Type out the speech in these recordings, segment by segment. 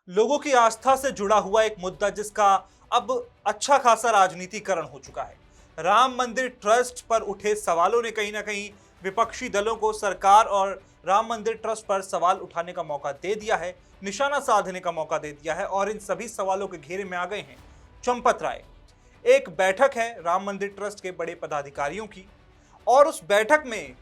लोगों की आस्था से जुड़ा हुआ एक मुद्दा जिसका अब अच्छा खासा राजनीतिकरण हो चुका है। राम मंदिर ट्रस्ट पर उठे सवालों ने कहीं ना कहीं विपक्षी दलों को सरकार और राम मंदिर ट्रस्ट पर सवाल उठाने का मौका दे दिया है, निशाना साधने का मौका दे दिया है और इन सभी सवालों के घेरे में आ गए हैं चंपत राय। एक बैठक है राम मंदिर ट्रस्ट के बड़े पदाधिकारियों की और उस बैठक में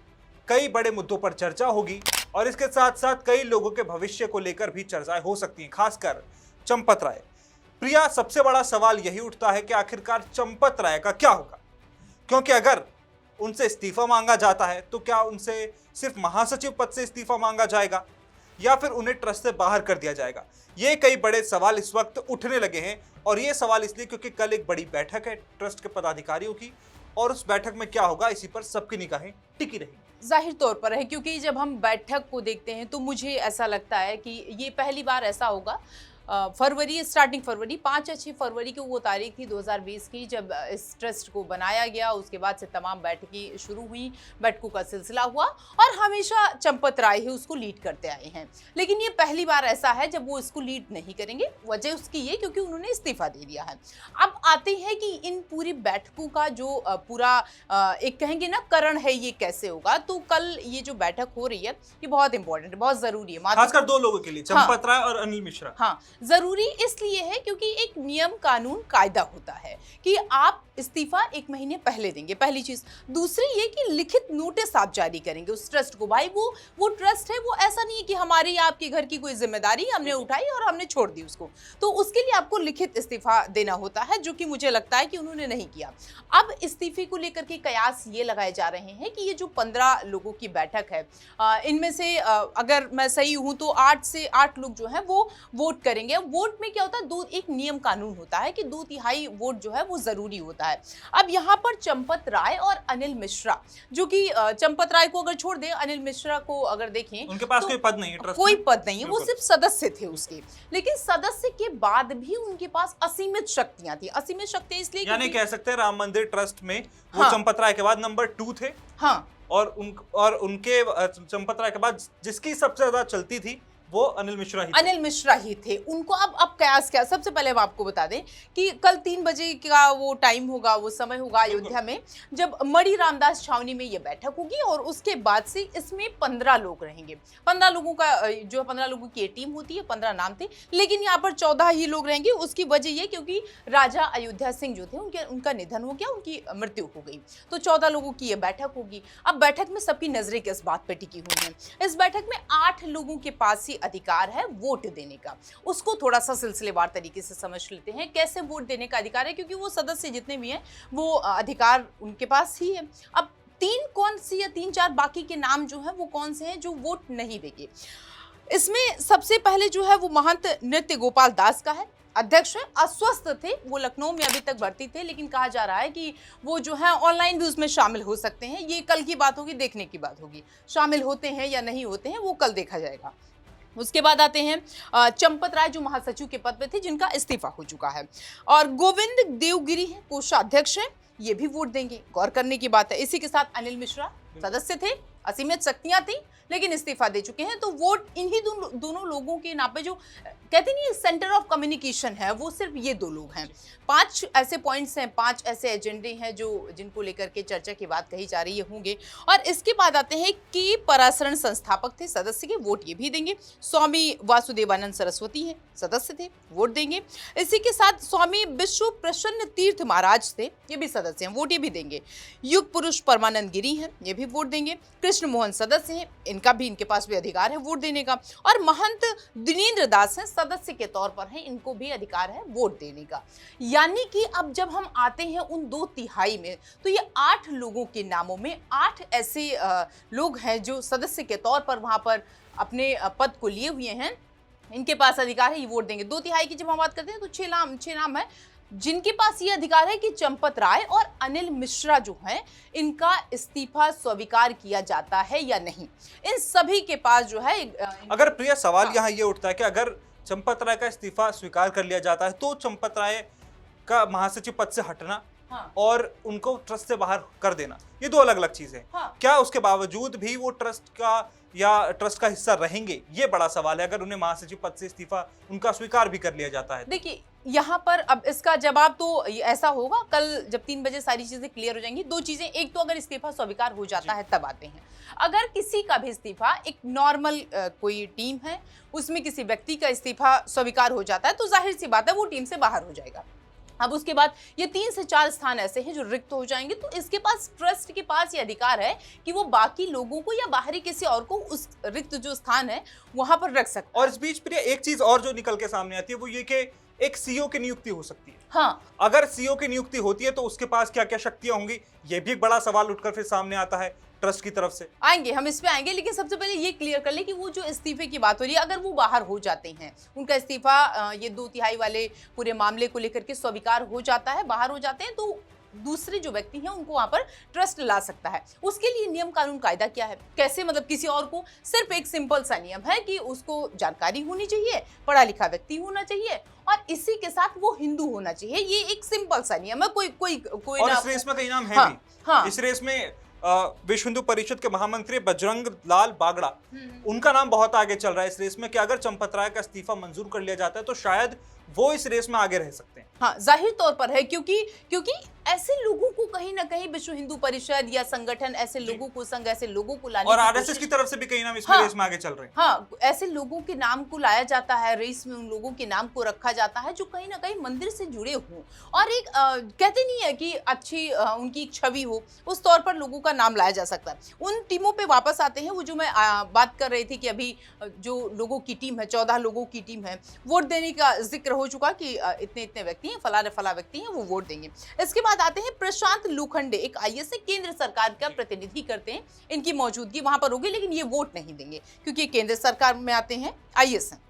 कई बड़े मुद्दों पर चर्चा होगी और इसके साथ साथ कई लोगों के भविष्य को लेकर भी चर्चाएं हो सकती हैं, खासकर चंपत राय। प्रिया, सबसे बड़ा सवाल यही उठता है कि आखिरकार चंपत राय का क्या होगा, क्योंकि अगर उनसे इस्तीफा मांगा जाता है तो क्या उनसे सिर्फ महासचिव पद से इस्तीफा मांगा जाएगा या फिर उन्हें ट्रस्ट से बाहर कर दिया जाएगा। ये कई बड़े सवाल इस वक्त उठने लगे हैं और ये सवाल इसलिए क्योंकि कल एक बड़ी बैठक है ट्रस्ट के पदाधिकारियों की और उस बैठक में क्या होगा इसी पर सबकी निगाहें टिकी रहेंगी। जाहिर तौर पर है, क्योंकि जब हम बैठक को देखते हैं तो मुझे ऐसा लगता है कि ये पहली बार ऐसा होगा। स्टार्टिंग फरवरी 5 या 6 फरवरी की वो तारीख थी 2020 की, जब इस ट्रस्ट को बनाया गया। उसके बाद से तमाम बैठकें शुरू हुई, बैठकों का सिलसिला हुआ और हमेशा चंपत राय ही उसको लीड करते आए हैं। लेकिन ये पहली बार ऐसा है जब वो इसको लीड नहीं करेंगे। वजह उसकी ये क्योंकि उन्होंने इस्तीफा दे दिया है। अब आते हैं कि इन पूरी बैठकों का जो पूरा एक कहेंगे ना करण है, ये कैसे होगा। तो कल ये जो बैठक हो रही है ये बहुत इंपॉर्टेंट है, बहुत जरूरी है, खासकर दो लोगों के लिए, चंपत राय और अनिल मिश्रा। हाँ, जरूरी इसलिए है क्योंकि एक नियम कानून कायदा होता है कि आप इस्तीफा 1 महीने पहले देंगे, पहली चीज। दूसरी ये कि लिखित नोटिस आप जारी करेंगे उस ट्रस्ट को। भाई वो ट्रस्ट है, वो ऐसा नहीं है कि हमारी आपके घर की कोई जिम्मेदारी हमने उठाई और हमने छोड़ दी उसको। तो उसके लिए आपको लिखित इस्तीफा देना होता है, जो कि मुझे लगता है कि उन्होंने नहीं किया। अब इस्तीफे को लेकर के कयास ये लगाए जा रहे हैं कि ये जो 15 लोगों की बैठक है, इनमें से अगर मैं सही हूं तो 8 से 8 लोग जो है वो वोट करेंगे। वोट में क्या होता है, एक नियम कानून होता है कि 2/3 वोट जो है वो जरूरी होता है। अब यहाँ पर चंपत राय और अनिल मिश्रा, जो कि चंपत राय को अगर छोड़ दें, अनिल मिश्रा को अगर देखें, उनके पास तो कोई पद नहीं है, ट्रस्ट कोई में पद नहीं है, वो सिर्फ सदस्य थे उसके। लेकिन सदस्य के बाद भी उनके पास असीमित शक्तियां थी। असीमित शक्तियां इसलिए यानी कह सकते हैं राम मंदिर ट्रस्ट में वो हाँ, चंपत राय के बाद नंबर 2 थे। हाँ, और उनके चंपत राय के बाद जिसकी सबसे ज्यादा चलती थी वो अनिल मिश्रा ही थे। उनको अब कयास क्या, सबसे पहले हम आपको बता दें कि कल 3 बजे का वो टाइम होगा, वो समय होगा अयोध्या में, जब मणि रामदास छावनी में ये बैठक होगी और उसके बाद से इसमें 15 लोग रहेंगे। 15 लोगों का जो 15 लोगों की टीम होती है, 15 नाम थे, लेकिन यहाँ पर 14 ही लोग रहेंगे। उसकी वजह ये क्योंकि राजा अयोध्या सिंह जो थे उनका निधन हो गया, उनकी मृत्यु हो गई। तो 14 लोगों की ये बैठक होगी। अब बैठक में सबकी नजरें किस बात पर टिकी हुई हैं। इस बैठक में 8 लोगों के पास अधिकार है वोट देने का। उसको थोड़ा सा सिलसिलेवार तरीके से समझ लेते हैं, कैसे वोट देने का अधिकार है, क्योंकि वो सदस्य जितने भी हैं वो अधिकार उनके पास ही है। अब 3-4 बाकी के नाम जो है वो कौन से हैं जो वोट नहीं देंगे। इसमें सबसे पहले जो है वो महंत नृत्य गोपाल दास का है, अध्यक्ष है। अस्वस्थ थे, वो लखनऊ में अभी तक भर्ती थे, लेकिन कहा जा रहा है कि वो जो है ऑनलाइन भी उसमें शामिल हो सकते हैं। ये कल की बात होगी, देखने की बात होगी, शामिल होते हैं या नहीं होते हैं वो कल देखा जाएगा। उसके बाद आते हैं चंपत राय, जो महासचिव के पद पे थे, जिनका इस्तीफा हो चुका है। और गोविंद देवगिरी है, कोषाध्यक्ष है, ये भी वोट देंगे। गौर करने की बात है। इसी के साथ अनिल मिश्रा सदस्य थे, असीमित शक्तियां थी, लेकिन इस्तीफा दे चुके हैं। तो वोट इन्हीं दोनों लोगों के नाम पे, जो कहते नहीं सेंटर ऑफ कम्युनिकेशन है, वो सिर्फ ये 2 लोग हैं। 5 ऐसे पॉइंट्स हैं, 5 ऐसे एजेंडे हैं जिनको लेकर के चर्चा की बात कही जा रही है होंगे। और इसके बाद आते हैं कि पराशरण संस्थापक थे, सदस्य के, वोट ये भी देंगे। स्वामी वासुदेवानंद सरस्वती हैं, सदस्य थे, वोट देंगे। इसी के साथ स्वामी विश्व प्रसन्न तीर्थ महाराज थे, ये भी सदस्य हैं, वोट ये भी देंगे। युग पुरुष परमानंद गिरी हैं, ये भी वोट देंगे। कृष्ण मोहन सदस्य हैं, इनके पास भी अधिकार है वोट देने का। और महंत दिनेंद्र दास हैं, सदस्य के तौर पर हैं, इनको भी अधिकार है वोट देने का। यानी कि अब जब हम आते हैं उन 2/3 में, तो ये 8 लोगों के नामों में 8 ऐसे लोग हैं जो सदस्य के तौर पर वहां पर अपने पद को लिए हुए हैं। इनके पास अधिकार है, ये वोट देंगे। 2/3 की जब हम बात करते हैं तो 6 नाम है जिनके पास ये अधिकार है कि चंपत राय और अनिल मिश्रा जो हैं, इनका इस्तीफा स्वीकार किया जाता है या नहीं। इन सभी के पास जो है अगर प्रिया, सवाल यहाँ ये उठता है कि अगर चंपत राय का इस्तीफा स्वीकार कर लिया जाता है तो चंपत राय का महासचिव पद से हटना हाँ। और उनको ट्रस्ट से बाहर कर देना, ये दो अलग अलग चीजें हैं। हाँ। क्या उसके बावजूद भी वो ट्रस्ट का या ट्रस्ट का हिस्सा रहेंगे, ये बड़ा सवाल है, अगर उन्हें महासचिव पद से इस्तीफा उनका स्वीकार भी कर लिया जाता है। देखिए यहाँ पर अब इसका जवाब तो ऐसा होगा, कल जब 3 बजे सारी चीजें क्लियर हो जाएंगी। दो चीजें, एक तो अगर इस्तीफा स्वीकार हो जाता है तब आते हैं। अगर किसी का भी इस्तीफा, एक नॉर्मल कोई टीम है उसमें किसी व्यक्ति का इस्तीफा स्वीकार हो जाता है तो जाहिर सी बात है वो टीम से बाहर हो जाएगा। अब उसके बाद ये 3 से 4 स्थान ऐसे हैं जो रिक्त हो जाएंगे, तो इसके पास, ट्रस्ट के पास ये अधिकार है कि वो बाकी लोगों को या बाहरी किसी और को उस रिक्त जो स्थान है वहां पर रख सकता है। और इस बीच प्रिया एक चीज और जो निकल के सामने आती है वो ये कि एक सीईओ की नियुक्ति हो सकती है। हाँ, अगर सीईओ की नियुक्ति होती है तो उसके पास क्या क्या शक्तियां होंगी, ये भी एक बड़ा सवाल उठकर फिर सामने आता है ट्रस्ट की तरफ से। आएंगे, हम इस पे आएंगे, लेकिन सबसे पहले ये क्लियर कर ले कि वो जो इस्तीफे की बात हो रही है, अगर वो बाहर हो जाते हैं, उनका इस्तीफा ये 2/3 वाले पूरे मामले को लेकर के स्वीकार हो जाता है, बाहर हो जाते हैं, तो दूसरे जो व्यक्ति हैं उनको वहां पर ट्रस्ट ला सकता है। उसके लिए नियम कानून कायदा क्या है, कैसे, मतलब किसी और को सिर्फ एक सिंपल सा नियम है कि उसको जानकारी होनी चाहिए, पढ़ा लिखा व्यक्ति होना चाहिए और इसी के साथ वो हिंदू होना चाहिए। ये एक सिंपल सा नियम है। कोई और ना, इस रेस में कई नाम है हाँ, भी। हाँ। इस रेस में विश्व हिंदू परिषद के महामंत्री बजरंग लाल बागड़ा, उनका नाम बहुत आगे चल रहा है इस रेस में कि अगर चंपत राय का इस्तीफा मंजूर कर लिया जाता है तो शायद वो इस रेस में आगे रह सकते हैं। हाँ, जाहिर तौर पर है, क्योंकि ऐसे लोगों को कहीं ना कहीं विश्व हिंदू परिषद या संगठन ऐसे लोगों को, संघ ऐसे लोगों को लाने और की आरएसएस कोशिश- की तरफ से भी कई नाम इसमें हाँ, रेस में आगे चल रहे हैं। हाँ, ऐसे लोगों के नाम को लाया जाता है रेस में, उन लोगों के नाम को रखा जाता है जो कहीं ना कहीं मंदिर से जुड़े हों और एक कहते नहीं है कि अच्छी उनकी एक छवि हो, उस तौर पर लोगों का नाम लाया जा सकता है। उन टीमों पे वापस आते हैं, वो जो मैं बात कर रही थी कि अभी जो लोगों की टीम है, 14 लोगों की टीम है, वोट देने का जिक्र हो चुका कि इतने इतने व्यक्ति हैं, फला व्यक्ति हैं, वो वोट देंगे। इसके बाद आते हैं प्रशांत लोखंडे, एक आईएएस है, केंद्र सरकार का प्रतिनिधि करते हैं, इनकी मौजूदगी वहां पर होगी, लेकिन ये वोट नहीं देंगे क्योंकि ये केंद्र सरकार में आते हैं, आईएएस हैं।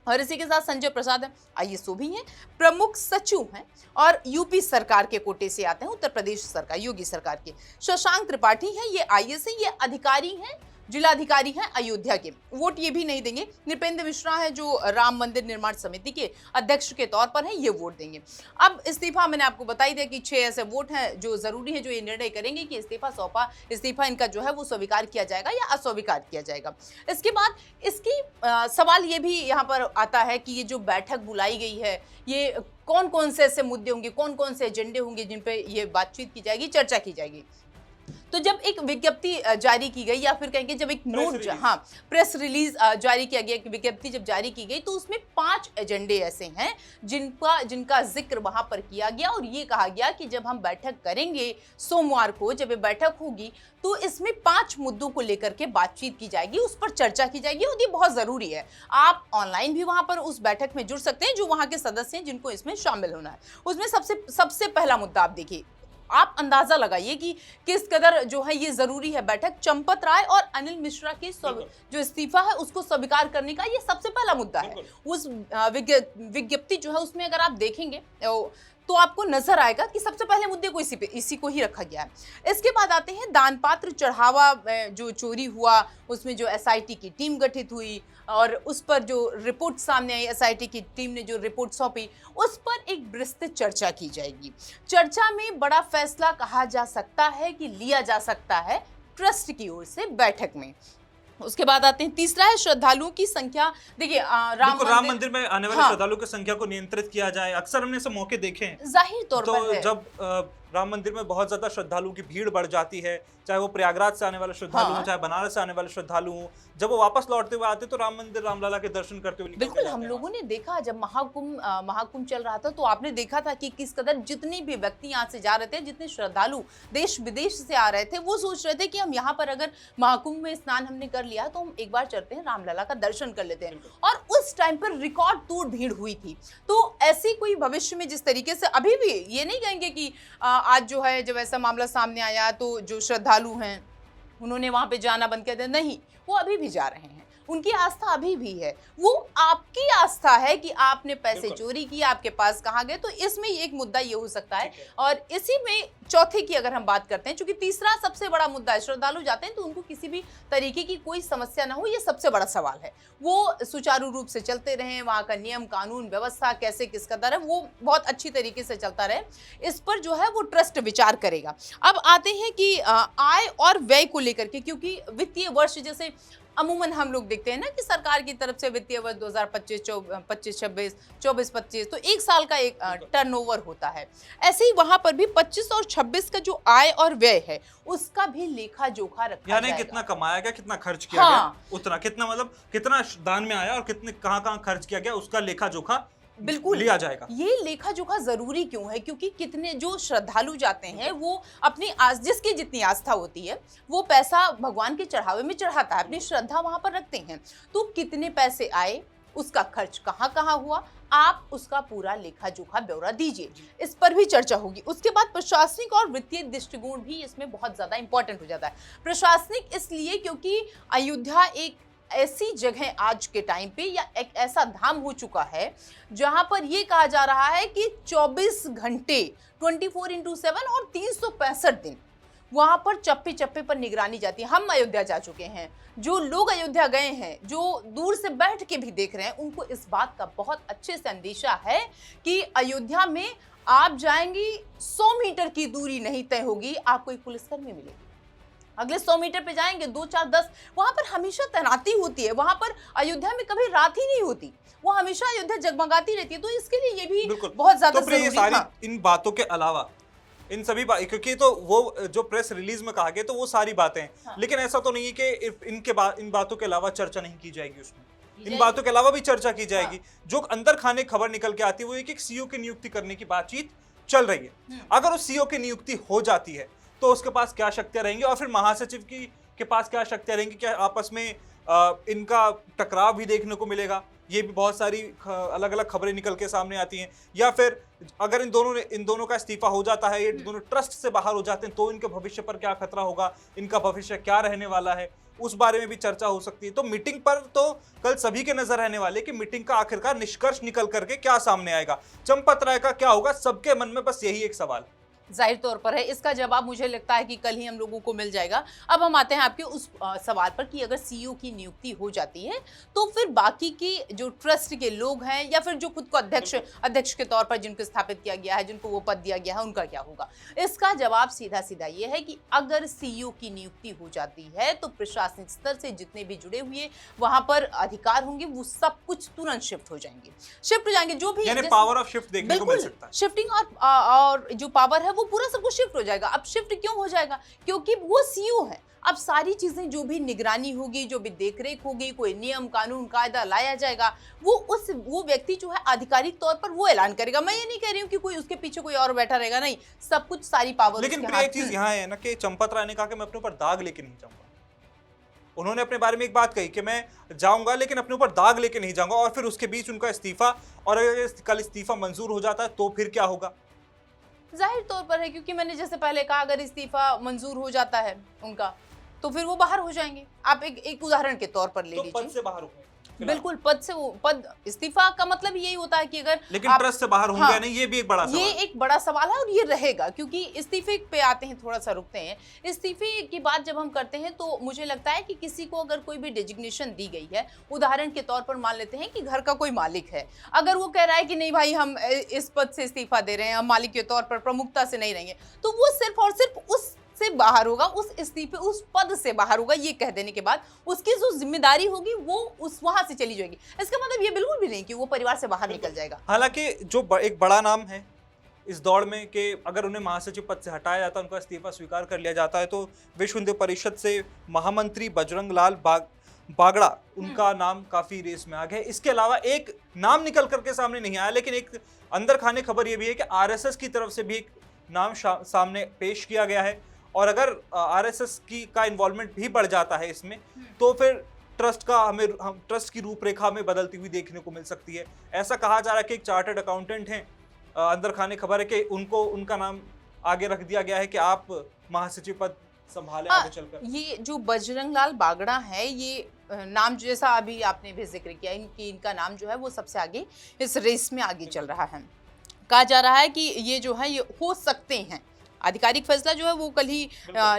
और इसी के साथ संजय प्रसाद है, आईएएस भी हैं, प्रमुख सचिव हैं और यूपी सरकार के कोटे से आते हैं, उत्तर प्रदेश सरकार, योगी सरकार के। शशांक त्रिपाठी हैं, ये आईएएस हैं, ये अधिकारी हैं, जिलाधिकारी हैं अयोध्या के, वोट ये भी नहीं देंगे। नृपेंद्र मिश्रा है जो राम मंदिर निर्माण समिति के अध्यक्ष के तौर पर हैं, ये वोट देंगे। अब इस्तीफा मैंने आपको बताई दिया कि 6 ऐसे वोट हैं जो जरूरी है, जो ये निर्णय करेंगे कि इस्तीफा इनका जो है वो स्वीकार किया जाएगा या अस्वीकार किया जाएगा। इसके बाद इसकी सवाल ये भी यहाँ पर आता है कि ये जो बैठक बुलाई गई है, ये कौन कौन से ऐसे मुद्दे होंगे, कौन कौन से एजेंडे होंगे जिन पे ये बातचीत की जाएगी, चर्चा की जाएगी। तो जब एक विज्ञप्ति जारी की गई, या फिर कहेंगे जब एक नोट, हाँ, प्रेस रिलीज जारी किया गया, एक विज्ञप्ति जब जारी की गई, तो उसमें 5 एजेंडे ऐसे हैं जिनका जिक्र वहां पर किया गया और ये कहा गया कि जब हम बैठक करेंगे सोमवार को, जब ये बैठक होगी, तो इसमें 5 मुद्दों को लेकर के बातचीत की जाएगी, उस पर चर्चा की जाएगी और ये बहुत जरूरी है। आप ऑनलाइन भी वहां पर उस बैठक में जुड़ सकते हैं जो वहां के सदस्य हैं जिनको इसमें शामिल होना है। उसमें सबसे पहला मुद्दा आप देखिए, आप अंदाजा लगाइए कि किस कदर जो है ये जरूरी है बैठक। चंपत राय और अनिल मिश्रा के जो इस्तीफा है उसको स्वीकार करने का ये सबसे पहला मुद्दा है। उस विज्ञप्ति जो है उसमें अगर आप देखेंगे तो आपको नजर आएगा कि सबसे पहले मुद्दे को इसी को ही रखा गया है। इसके बाद आते हैं दान पात्र चढ़ावा जो चोरी हुआ, उसमें जो एसआईटी की टीम गठित हुई और उस पर जो रिपोर्ट सामने आई, एसआईटी की टीम ने जो रिपोर्ट सौंपी, उस पर एक विस्तृत चर्चा की जाएगी। चर्चा में बड़ा फैसला कहा जा सकता है कि लिया जा सकता है ट्रस्ट की ओर से बैठक में। उसके बाद आते हैं, तीसरा है श्रद्धालुओं की संख्या। देखिए राम मंदिर में आने वाले श्रद्धालुओं की संख्या को नियंत्रित किया जाए। अक्सर हमने ऐसे मौके देखे हैं, जाहिर तौर पर है। जब राम मंदिर में बहुत ज्यादा श्रद्धालुओं की भीड़ बढ़ जाती है, चाहे वो प्रयागराज से आने वाले श्रद्धालु हों, चाहे बनारस से आने वाले श्रद्धालु हों, जब वो वापस लौटते हुए आते तो राम मंदिर रामलला के दर्शन करते हुए निकलते बिल्कुल, हम लोगों ने देखा जब महाकुंभ चल रहा था तो आपने देखा था कि किस कदर जितने भी व्यक्ति यहाँ से जा रहे थे, जितने श्रद्धालु देश विदेश से आ रहे थे, वो सोच रहे थे कि हम यहाँ पर अगर महाकुंभ में स्नान हमने कर लिया तो हम एक बार चलते हैं रामलला का दर्शन कर लेते हैं। और उस टाइम पर रिकॉर्ड तोड़ भीड़ हुई थी। तो ऐसी कोई भविष्य में जिस तरीके से, अभी भी ये नहीं कहेंगे कि आज जो है जब ऐसा मामला सामने आया तो जो श्रद्धालु हैं उन्होंने वहां पे जाना बंद कर दिया, नहीं, वो अभी भी जा रहे हैं। उनकी आस्था अभी भी है। वो आपकी आस्था है कि आपने पैसे बिल्कुल। चोरी किए, आपके पास कहाँ गए, तो इसमें एक मुद्दा ये हो सकता है। ठीक है। और इसी में चौथे की अगर हम बात करते हैं, चूंकि तीसरा सबसे बड़ा मुद्दा है, श्रद्धालु जाते हैं तो उनको किसी भी तरीके की कोई समस्या ना हो, ये सबसे बड़ा सवाल है। वो सुचारू रूप से चलते रहें, वहाँ का नियम कानून व्यवस्था कैसे किसका दर है वो बहुत अच्छी तरीके से चलता रहे, इस पर जो है वो ट्रस्ट विचार करेगा। अब आते हैं कि आय और व्यय को लेकर के, क्योंकि वित्तीय वर्ष जैसे अमूमन हम लोग देखते हैं ना कि सरकार की तरफ से वित्तीय वर्ष 2025-26, 24-25 तो एक साल का एक टर्नओवर होता है। ऐसे ही वहां पर भी 25 और 26 का जो आय और व्यय है उसका भी लेखा जोखा रखा यानी जाएगा। कितना कमाया गया, कितना खर्च किया हाँ। गया, उतना कितना मतलब कितना दान में आया और कितने कहाँ खर्च किया गया, उसका लेखा जोखा बिल्कुल लिया जाएगा। ये लेखा जोखा जरूरी क्यों है? क्योंकि कितने जो श्रद्धालु जाते हैं वो अपनी जिसकी जितनी आस्था होती है वो पैसा भगवान के चढ़ावे में चढ़ाता है, अपनी श्रद्धा वहां पर रखते हैं। तो कितने पैसे आए, उसका खर्च कहाँ कहाँ हुआ, आप उसका पूरा लेखा जोखा ब्यौरा दीजिए, इस पर भी चर्चा होगी। उसके बाद प्रशासनिक और वित्तीय दृष्टिकोण भी इसमें बहुत ज्यादा इंपॉर्टेंट हो जाता है। प्रशासनिक इसलिए क्योंकि अयोध्या एक ऐसी जगह आज के टाइम पे या एक ऐसा धाम हो चुका है जहां पर यह कहा जा रहा है कि 24 घंटे 24x7 और 365 दिन वहां पर चप्पे चप्पे पर निगरानी जाती है। हम अयोध्या जा चुके हैं, जो लोग अयोध्या गए हैं, जो दूर से बैठ के भी देख रहे हैं, उनको इस बात का बहुत अच्छे से अंदेशा है कि अयोध्या में आप जाएंगी 100 मीटर की दूरी नहीं तय होगी, आपको एक पुलिसकर्मी मिलेगी। अगले 100 मीटर पे जाएंगे 2, 4, 10 वहां पर हमेशा तैनाती होती है। वहां पर अयोध्या में कभी रात ही नहीं होती, वो हमेशा अयोध्या जगमगाती रहती है। तो इसके लिए ये भी बहुत ज्यादा तो ये सारी इन बातों के अलावा इन सभी क्योंकि तो वो जो प्रेस रिलीज में कहा गया तो वो सारी बातें हैं। हाँ। लेकिन ऐसा तो नहीं है कि इन बातों के अलावा चर्चा नहीं की जाएगी उसमें, इन बातों के अलावा भी चर्चा की जाएगी। हाँ। जो अंदर खाने खबर निकल के आती है वो एक सीईओ की नियुक्ति करने की बातचीत चल रही है। अगर उस सीईओ की नियुक्ति हो जाती है तो उसके पास क्या शक्तियां रहेंगी और फिर महासचिव के पास क्या शक्तियां रहेंगी, क्या आपस में इनका टकराव भी देखने को मिलेगा। ये भी बहुत सारी अलग अलग खबरें निकल के सामने आती हैं। या फिर अगर इन दोनों का इस्तीफा हो जाता है, ये दोनों ट्रस्ट से बाहर हो जाते हैं तो इनके भविष्य पर क्या खतरा होगा, इनका भविष्य क्या रहने वाला है, उस बारे में भी चर्चा हो सकती है। तो मीटिंग पर तो कल सभी के नजर रहने वाले कि मीटिंग का आखिरकार निष्कर्ष निकल करके क्या सामने आएगा, चंपत राय का क्या होगा, सबके मन में बस यही एक सवाल जाहिर तौर पर है। इसका जवाब मुझे लगता है कि कल ही हम लोगों को मिल जाएगा। अब हम आते हैं आपके उस सवाल पर कि अगर सीईओ की नियुक्ति हो जाती है तो फिर बाकी की जो ट्रस्ट के लोग हैं या फिर जो खुद को अध्यक्ष के तौर पर जिनको स्थापित किया गया है, जिनको वो पद दिया गया है, उनका क्या होगा? इसका जवाब सीधा सीधा ये है कि अगर सीईओ की नियुक्ति हो जाती है तो प्रशासनिक स्तर से जितने भी जुड़े हुए वहां पर अधिकार होंगे वो सब कुछ तुरंत शिफ्ट हो जाएंगे, जो भी पावर ऑफ शिफ्ट देखने को मिल सकता है। शिफ्टिंग और जो पावर है वो पूरा सब कुछ शिफ्ट हो जाएगा। अब शिफ्ट क्यों हो जाएगा? क्योंकि वो सीईओ है। अब सारी चीजें जो भी निगरानी होगी, जो भी देखरेख होगी, कोई नियम कानून कायदा लाया जाएगा, वो व्यक्ति जो है आधिकारिक तौर पर वो ऐलान करेगा। मैं ये नहीं कह रही हूँ कि कोई उसके पीछे कोई और बैठा रहेगा, नहीं, सब कुछ सारी पावर। लेकिन एक चीज यहाँ है ना कि चंपत राय ने कहा कि मैं अपने ऊपर दाग लेके नहीं जाऊंगा। उन्होंने अपने बारे में एक बात कही कि मैं जाऊंगा लेकिन अपने ऊपर दाग लेके नहीं जाऊंगा, और फिर उसके बीच उनका इस्तीफा, और अगर कल इस्तीफा मंजूर हो जाता है तो फिर क्या होगा? जाहिर तौर पर है, क्योंकि मैंने जैसे पहले कहा, अगर इस्तीफा मंजूर हो जाता है उनका तो फिर वो बाहर हो जाएंगे। आप एक उदाहरण के तौर पर ले लीजिए। पद से बाहर हो गए, बिल्कुल पद इस्तीफा का मतलब यही होता है कि अगर लेकिन ट्रस्ट से बाहर होंगे। हाँ, नहीं, ये भी एक बड़ा सवाल है। ये एक बड़ा सवाल है और ये रहेगा, क्योंकि इस्तीफे पे आते हैं, थोड़ा सा रुकते हैं। इस्तीफे की बात जब हम करते हैं तो मुझे लगता है कि किसी को अगर कोई भी डेजिग्नेशन दी गई है, उदाहरण के तौर पर मान लेते हैं कि घर का कोई मालिक है, अगर वो कह रहा है कि नहीं भाई हम इस पद से इस्तीफा दे रहे हैं, हम मालिक के तौर पर प्रमुखता से नहीं रहेंगे, तो वो सिर्फ और सिर्फ उस से बाहर होगा, उस इस्तीफे उस पद से बाहर होगा। ये कह देने के बाद उसकी जो जिम्मेदारी होगी वो उस वहां से चली जाएगी। इसका मतलब ये बिल्कुल भी नहीं कि वो परिवार से बाहर निकल जाएगा। हालांकि जो एक बड़ा नाम है इस दौड़ में कि अगर उन्हें महासचिव पद से हटाया जाता है, उनका इस्तीफा स्वीकार कर लिया जाता है, तो विश्व हिंदू परिषद से महामंत्री बजरंग लाल बागड़ा, उनका नाम काफी रेस में आ गया। इसके अलावा एक नाम निकल करके सामने नहीं आया, लेकिन एक अंदर खाने खबर यह भी है कि आरएसएस की तरफ से भी एक नाम सामने पेश किया गया है। और अगर आरएसएस का इन्वॉल्वमेंट भी बढ़ जाता है इसमें, तो फिर ट्रस्ट की रूपरेखा में बदलती हुई देखने को मिल सकती है। ऐसा कहा जा रहा है कि एक चार्टर्ड अकाउंटेंट हैं, अंदर खाने खबर है कि उनका नाम आगे रख दिया गया है कि आप महासचिव पद संभाले हाँ, आगे चलकर? ये जो बजरंग लाल बागड़ा है, ये नाम जैसा अभी आपने भी जिक्र किया, इनका नाम जो है वो सबसे आगे इस रेस में आगे चल रहा है। कहा जा रहा है कि ये जो है ये हो सकते हैं, आधिकारिक फैसला जो है वो कल ही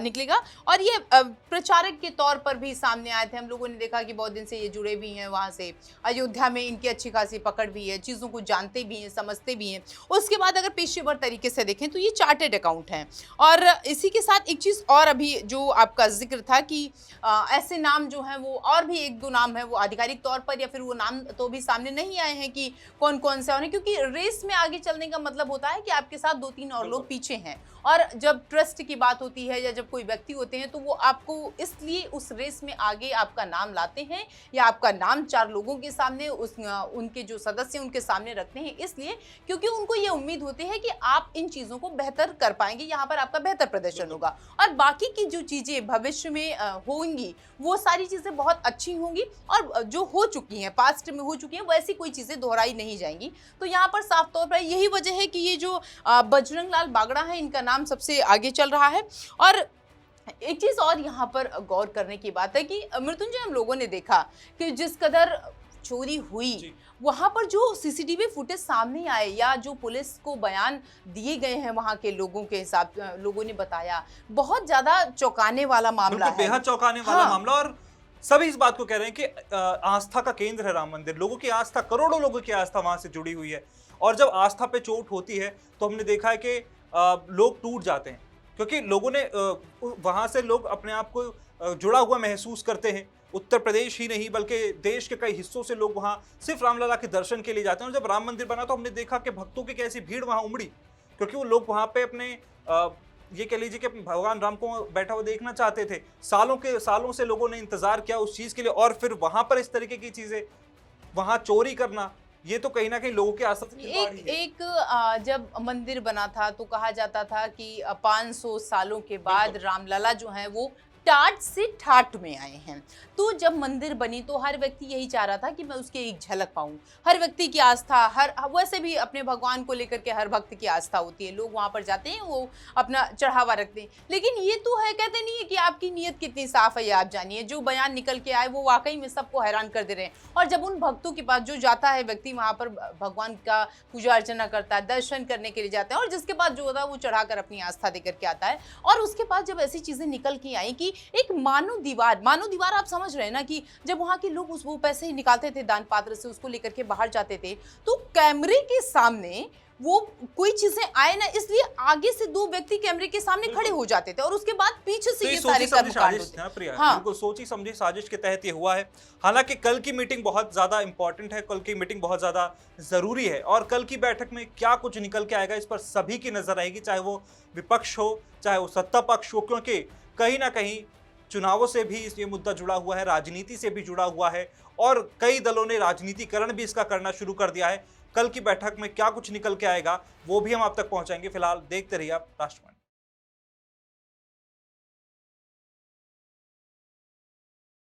निकलेगा। और ये प्रचारक के तौर पर भी सामने आए थे। हम लोगों ने देखा कि बहुत दिन से ये जुड़े भी हैं वहाँ से, अयोध्या में इनकी अच्छी खासी पकड़ भी है, चीज़ों को जानते भी हैं, समझते भी हैं। उसके बाद अगर पेशेवर तरीके से देखें तो ये चार्टेड अकाउंट हैं। और इसी के साथ एक चीज़ और अभी जो आपका जिक्र था कि ऐसे नाम जो हैं वो और भी एक दो नाम है वो आधिकारिक तौर पर, या फिर वो नाम तो भी सामने नहीं आए हैं कि कौन कौन से होने, क्योंकि रेस में आगे चलने का मतलब होता है कि आपके साथ 2-3 और लोग पीछे हैं। और जब ट्रस्ट की बात होती है या जब कोई व्यक्ति होते हैं तो वो आपको इसलिए उस रेस में आगे आपका नाम लाते हैं या आपका नाम 4 लोगों के सामने उनके जो सदस्य उनके सामने रखते हैं, इसलिए क्योंकि उनको ये उम्मीद होती है कि आप इन चीज़ों को बेहतर कर पाएंगे, यहाँ पर आपका बेहतर प्रदर्शन होगा और बाकी की जो चीज़ें भविष्य में होंगी वो सारी चीज़ें बहुत अच्छी होंगी और जो हो चुकी हैं, पास्ट में हो चुकी हैं, वैसी कोई चीज़ें दोहराई नहीं जाएंगी। तो यहाँ पर साफ तौर पर यही वजह है कि ये जो बजरंग लाल बागड़ा है, इनका नाम सबसे आगे चल रहा है। और एक चीज़ और यहाँ पर गौर करने की बात है कि मृत्युंजय, हम लोगों ने देखा कि जिस कदर चोरी हुई, वहाँ पर जो सीसीटीवी फुटेज सामने आए या जो पुलिस को बयान दिए गए हैं वहाँ के लोगों के हिसाब, लोगों ने बताया, बहुत ज्यादा चौंकाने वाला मामला है, बेहद चौंकाने वाला मामला। और सभी इस बात को कह रहे हैं कि आस्था का केंद्र है राम मंदिर, लोगों की आस्था, करोड़ों लोगों की आस्था वहां से जुड़ी हुई है। और जब आस्था पे चोट होती है तो हमने देखा है कि लोग टूट जाते हैं, क्योंकि लोगों ने वहां से लोग अपने आप को जुड़ा हुआ महसूस करते हैं। उत्तर प्रदेश ही नहीं बल्कि देश के कई हिस्सों से लोग वहां सिर्फ रामलला के दर्शन के लिए जाते हैं। और जब राम मंदिर बना तो हमने देखा कि भक्तों की कैसी भीड़ वहां उमड़ी, क्योंकि वो लोग वहां पे अपने ये कह लीजिए कि भगवान राम को बैठा हुआ देखना चाहते थे। सालों से लोगों ने इंतजार किया उस चीज के लिए, और फिर वहां पर इस तरीके की चीजें, वहां चोरी करना, ये तो कहीं ना कहीं लोगों के आस्था से खिलवाड़ ही है। जब मंदिर बना था तो कहा जाता था कि 500 सालों के बाद रामलला जो है वो टाट से ठाट में आए हैं। तो जब मंदिर बनी तो हर व्यक्ति यही चाह रहा था कि मैं उसकी एक झलक पाऊं। हर व्यक्ति की आस्था, वैसे भी अपने भगवान को लेकर के हर भक्त की आस्था होती है, लोग वहां पर जाते हैं, वो अपना चढ़ावा रखते हैं। लेकिन ये तो है, कहते नहीं है कि आपकी नीयत कितनी साफ है ये आप जानिए। जो बयान निकल के आए वो वाकई में सबको हैरान कर दे रहे हैं। और जब उन भक्तों के पास जो जाता है व्यक्ति, वहां पर भगवान का पूजा अर्चना करता है, दर्शन करने के लिए जाता है, और जिसके बाद जो होता है वो चढ़ाकर अपनी आस्था देकर के आता है। और उसके बाद जब ऐसी चीजें निकल के आई कि एक मानव दीवार आप समझ रहे हैं ना, कि जब वहां के लोग वो पैसे निकालते थे दान पात्र से, उसको लेकर के बाहर जाते थे, तो कैमरे के सामने वो कोई चीजें आए ना, इसलिए आगे से 2 व्यक्ति कैमरे के सामने खड़े हो जाते थे और उसके बाद पीछे से ये सारे कर्मकांड होते थे। बिल्कुल सोची समझी साजिश के तहत ये हुआ है। हालांकि कल की मीटिंग बहुत ज्यादा इंपॉर्टेंट है, कल की मीटिंग बहुत ज्यादा जरूरी है, और कल की बैठक में क्या कुछ निकल के आएगा इस पर सभी की नजर रहेगी, चाहे वो विपक्ष हो चाहे वो सत्ता पक्ष हो, क्योंकि कहीं ना कहीं चुनावों से भी ये मुद्दा जुड़ा हुआ है, राजनीति से भी जुड़ा हुआ है, और कई दलों ने राजनीतिकरण भी इसका करना शुरू कर दिया है। कल की बैठक में क्या कुछ निकल के आएगा वो भी हम आप तक पहुंचाएंगे। फिलहाल देखते रहिए आप राष्ट्रवाणी।